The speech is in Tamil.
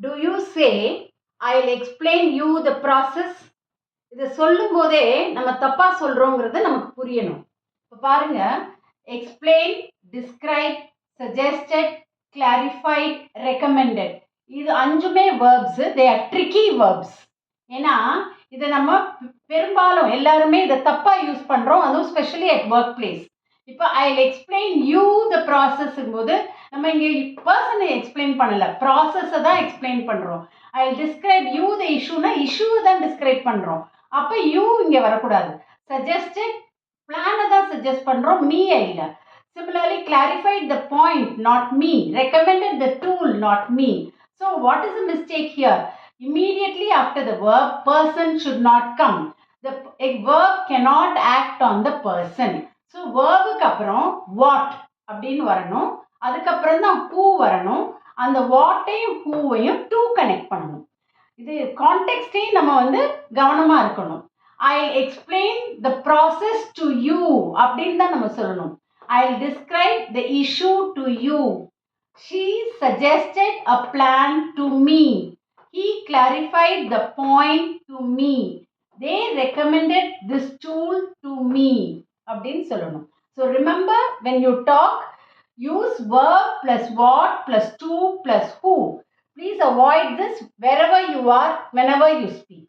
Do you say, I'll explain you the process? இதை சொல்லும் போதே நம்ம தப்பா சொல்றோங்கிறது நமக்கு புரியணும். இப்போ பாருங்க, explain, describe, suggested, clarified, recommended, இது அஞ்சுமே verbs. They are tricky verbs. ஏன்னா இதை நம்ம பெரும்பாலும் எல்லாருமே இதை தப்பா யூஸ் பண்றோம், அதுவும் ஸ்பெஷலி அட் ஒர்க் பிளேஸ். இப்போ ஐ எக்ஸ்பிளைன் யூ த ப்ராசஸ்ங்கும் போது நம்ம இங்கே பர்சனை எக்ஸ்பிளைன் பண்ணல, ப்ராசஸை தான் எக்ஸ்பிளைன் பண்றோம். ஐ டிஸ்கிரைப் யூ த இஷ்யூனா இஷ்யூவை தான் டிஸ்கிரைப் பண்றோம். அப்போ யூ இங்கே வரக்கூடாது. சஜஸ்டட், பிளானை தான் சஜஸ்ட் பண்றோம், மீயை இல்லை. Similarly, clarified the point, not me. Recommended the tool, not me. So, what is the mistake here? Immediately after the verb, person should not come. A verb cannot act on the person. So, verb-க்கு அப்புறம் what அப்படின்னு வரணும். அதுக்கப்புறம் தான் who வரணும். அந்த what-ஐயும் who-வையும் to connect பண்ணணும். இது கான்டெக்ஸ்டையும் நம்ம கவனமா இருக்கணும். I'll explain the process to you அப்படின்னு தான் நம்ம சொல்லணும். I'll describe the issue to you. She suggested a plan to me. He clarified the point to me. They recommended this tool to me. அப்படின்னு சொல்லணும். So remember, when you talk, use verb plus what plus to plus who. Please avoid this wherever you are, whenever you speak.